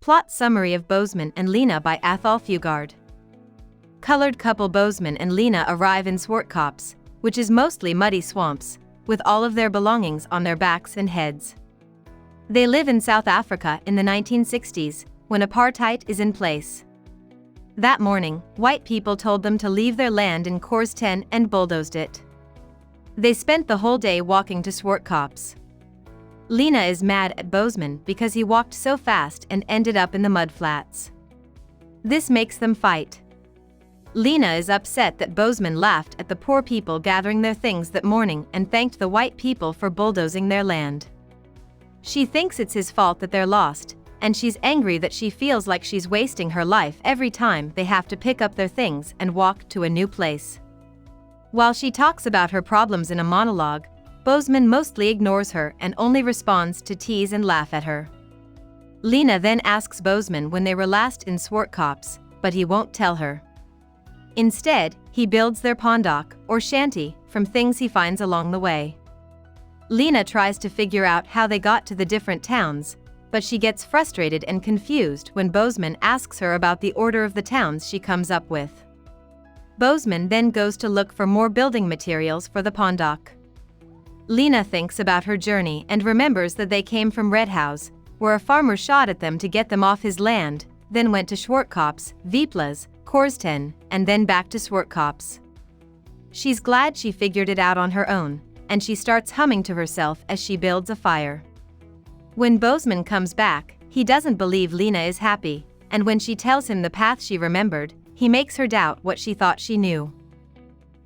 Plot summary of Boesman and Lena by Athol Fugard. Colored couple Boesman and Lena arrive in Zwartkops, which is mostly muddy swamps, with all of their belongings on their backs and heads. They live in South Africa in the 1960s, when apartheid is in place. That morning, white people told them to leave their land in Cores 10 and bulldozed it. They spent the whole day walking to Zwartkops. Lena is mad at Boesman because he walked so fast and ended up in the mudflats. This makes them fight. Lena is upset that Boesman laughed at the poor people gathering their things that morning and thanked the white people for bulldozing their land. She thinks it's his fault that they're lost, and she's angry that she feels like she's wasting her life every time they have to pick up their things and walk to a new place. While she talks about her problems in a monologue, Boesman mostly ignores her and only responds to tease and laugh at her. Lena then asks Boesman when they were last in Zwartkops, but he won't tell her. Instead, he builds their pondok, or shanty, from things he finds along the way. Lena tries to figure out how they got to the different towns, but she gets frustrated and confused when Boesman asks her about the order of the towns she comes up with. Boesman then goes to look for more building materials for the pondok. Lena thinks about her journey and remembers that they came from Red House, where a farmer shot at them to get them off his land, then went to Zwartkops, Viplas, Cores 10, and then back to Zwartkops. She's glad she figured it out on her own, and she starts humming to herself as she builds a fire. When Boesman comes back, he doesn't believe Lena is happy, and when she tells him the path she remembered, he makes her doubt what she thought she knew.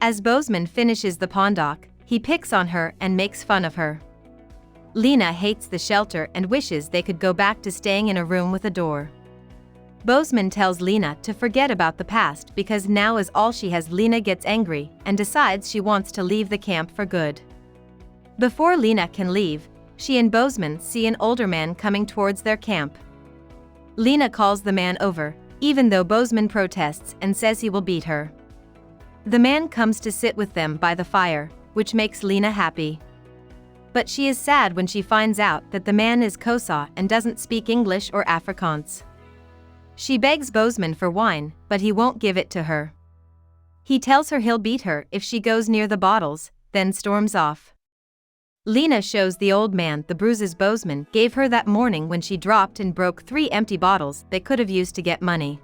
As Boesman finishes the pondok, he picks on her and makes fun of her. Lena hates the shelter and wishes they could go back to staying in a room with a door. Boesman tells Lena to forget about the past because now is all she has. Lena gets angry and decides she wants to leave the camp for good. Before Lena can leave, she and Boesman see an older man coming towards their camp. Lena calls the man over, even though Boesman protests and says he will beat her. The man comes to sit with them by the fire, which makes Lena happy. But she is sad when she finds out that the man is Xhosa and doesn't speak English or Afrikaans. She begs Boesman for wine, but he won't give it to her. He tells her he'll beat her if she goes near the bottles, then storms off. Lena shows the old man the bruises Boesman gave her that morning when she dropped and broke 3 empty bottles they could have used to get money.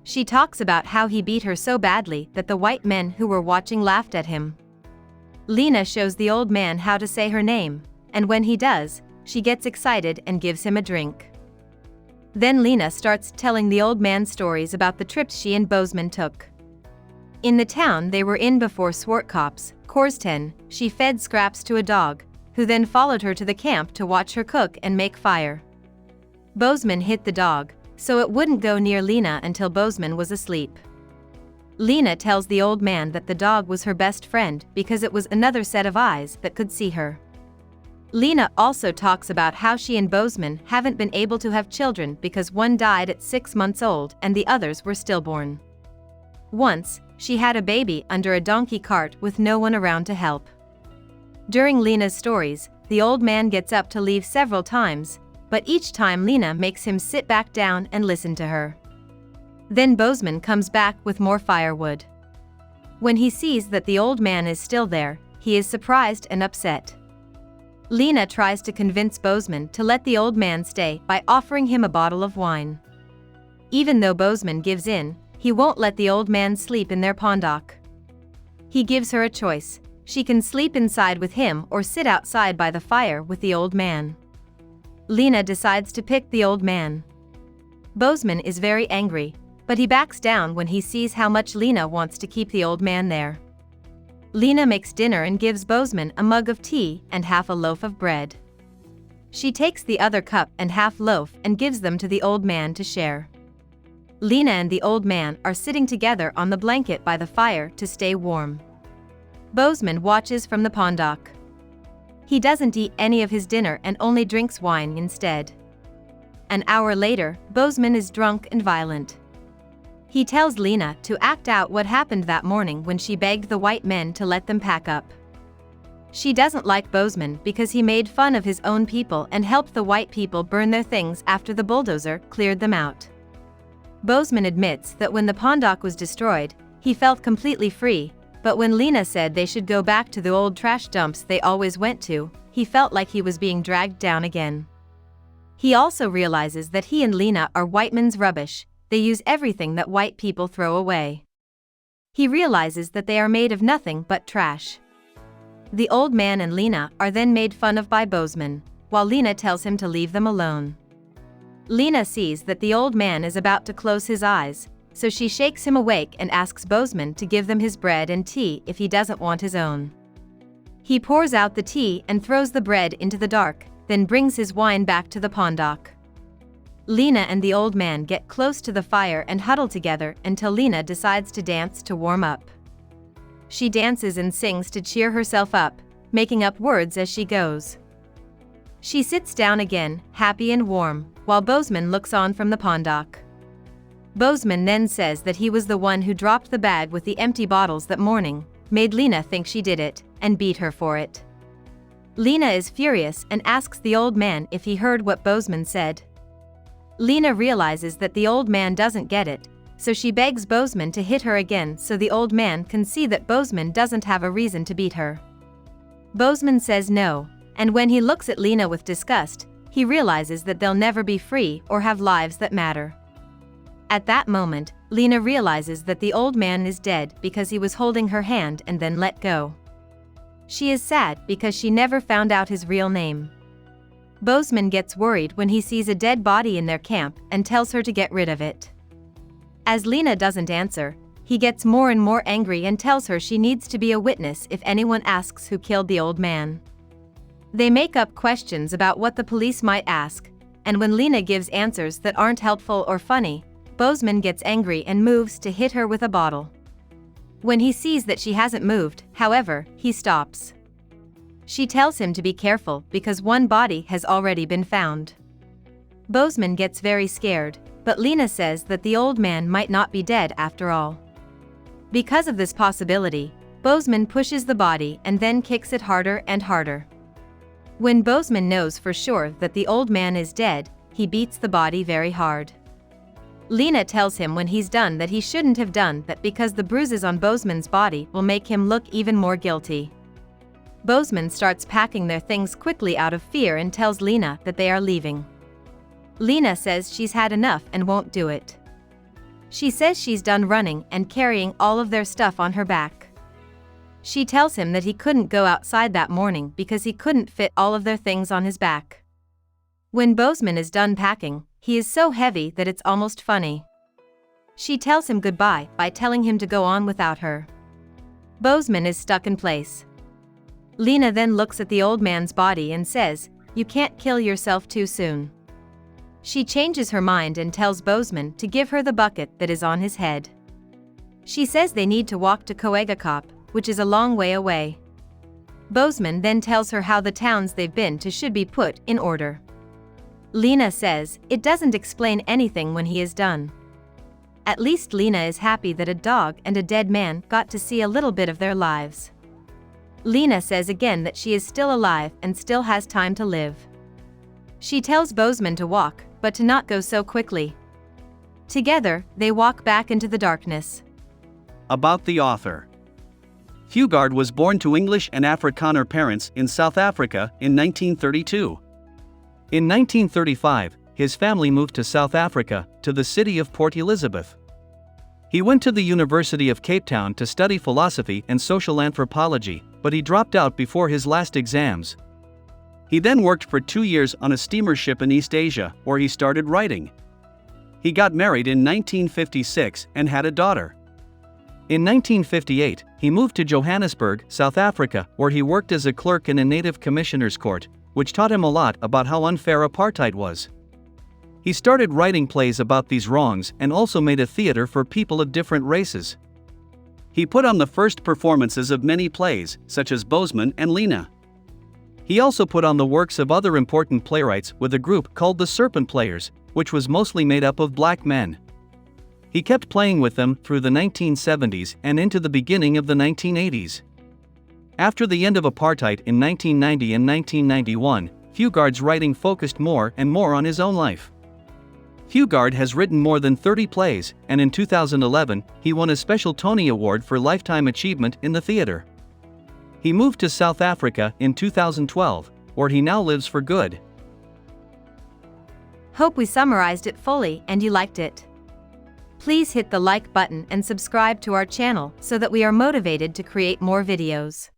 She talks about how he beat her so badly that the white men who were watching laughed at him. Lena shows the old man how to say her name, and when he does, she gets excited and gives him a drink. Then Lena starts telling the old man stories about the trips she and Boesman took. In the town they were in before Zwartkops, Cores 10, she fed scraps to a dog, who then followed her to the camp to watch her cook and make fire. Boesman hit the dog, so it wouldn't go near Lena until Boesman was asleep. Lena tells the old man that the dog was her best friend because it was another set of eyes that could see her. Lena also talks about how she and Boesman haven't been able to have children because one died at 6 months old and the others were stillborn. Once, she had a baby under a donkey cart with no one around to help. During Lena's stories, the old man gets up to leave several times, but each time Lena makes him sit back down and listen to her. Then Boesman comes back with more firewood. When he sees that the old man is still there, he is surprised and upset. Lena tries to convince Boesman to let the old man stay by offering him a bottle of wine. Even though Boesman gives in, he won't let the old man sleep in their pondok. He gives her a choice: she can sleep inside with him or sit outside by the fire with the old man. Lena decides to pick the old man. Boesman is very angry, but he backs down when he sees how much Lena wants to keep the old man there. Lena makes dinner and gives Boesman a mug of tea and half a loaf of bread. She takes the other cup and half loaf and gives them to the old man to share. Lena and the old man are sitting together on the blanket by the fire to stay warm. Boesman watches from the pondok. He doesn't eat any of his dinner and only drinks wine instead. An hour later, Boesman is drunk and violent. He tells Lena to act out what happened that morning when she begged the white men to let them pack up. She doesn't like Boesman because he made fun of his own people and helped the white people burn their things after the bulldozer cleared them out. Boesman admits that when the Pondock was destroyed, he felt completely free, but when Lena said they should go back to the old trash dumps they always went to, he felt like he was being dragged down again. He also realizes that he and Lena are white men's rubbish, they use everything that white people throw away. He realizes that they are made of nothing but trash. The old man and Lena are then made fun of by Boesman, while Lena tells him to leave them alone. Lena sees that the old man is about to close his eyes, so she shakes him awake and asks Boesman to give them his bread and tea if he doesn't want his own. He pours out the tea and throws the bread into the dark, then brings his wine back to the Pondock. Lena and the old man get close to the fire and huddle together until Lena decides to dance to warm up. She dances and sings to cheer herself up, making up words as she goes. She sits down again, happy and warm, while Boesman looks on from the Pondock. Boesman then says that he was the one who dropped the bag with the empty bottles that morning, made Lena think she did it, and beat her for it. Lena is furious and asks the old man if he heard what Boesman said. Lena realizes that the old man doesn't get it, so she begs Boesman to hit her again so the old man can see that Boesman doesn't have a reason to beat her. Boesman says no, and when he looks at Lena with disgust, he realizes that they'll never be free or have lives that matter. At that moment, Lena realizes that the old man is dead because he was holding her hand and then let go. She is sad because she never found out his real name. Boesman gets worried when he sees a dead body in their camp and tells her to get rid of it. As Lena doesn't answer, he gets more and more angry and tells her she needs to be a witness if anyone asks who killed the old man. They make up questions about what the police might ask, and when Lena gives answers that aren't helpful or funny, Boesman gets angry and moves to hit her with a bottle. When he sees that she hasn't moved, however, he stops. She tells him to be careful because one body has already been found. Boesman gets very scared, but Lena says that the old man might not be dead after all. Because of this possibility, Boesman pushes the body and then kicks it harder and harder. When Boesman knows for sure that the old man is dead, he beats the body very hard. Lena tells him when he's done that he shouldn't have done that because the bruises on Boesman's body will make him look even more guilty. Boesman starts packing their things quickly out of fear and tells Lena that they are leaving. Lena says she's had enough and won't do it. She says she's done running and carrying all of their stuff on her back. She tells him that he couldn't go outside that morning because he couldn't fit all of their things on his back. When Boesman is done packing, he is so heavy that it's almost funny. She tells him goodbye by telling him to go on without her. Boesman is stuck in place. Lena then looks at the old man's body and says, "You can't kill yourself too soon." She changes her mind and tells Boesman to give her the bucket that is on his head. She says they need to walk to Coegacop, which is a long way away. Boesman then tells her how the towns they've been to should be put in order. Lena says it doesn't explain anything when he is done. At least Lena is happy that a dog and a dead man got to see a little bit of their lives. Lena says again that she is still alive and still has time to live. She tells Boesman to walk, but to not go so quickly. Together, they walk back into the darkness. About the author. Fugard was born to English and Afrikaner parents in South Africa in 1932. In 1935, his family moved to South Africa, to the city of Port Elizabeth. He went to the University of Cape Town to study philosophy and social anthropology, but he dropped out before his last exams. He then worked for 2 years on a steamer ship in East Asia, where he started writing. He got married in 1956 and had a daughter. In 1958, he moved to Johannesburg, South Africa, where he worked as a clerk in a native commissioner's court, which taught him a lot about how unfair apartheid was. He started writing plays about these wrongs and also made a theater for people of different races. He put on the first performances of many plays, such as Boesman and Lena. He also put on the works of other important playwrights with a group called the Serpent Players, which was mostly made up of black men. He kept playing with them through the 1970s and into the beginning of the 1980s. After the end of apartheid in 1990 and 1991, Fugard's writing focused more and more on his own life. Fugard has written more than 30 plays, and in 2011, he won a special Tony Award for Lifetime Achievement in the theater. He moved to South Africa in 2012, where he now lives for good. Hope we summarized it fully and you liked it. Please hit the like button and subscribe to our channel so that we are motivated to create more videos.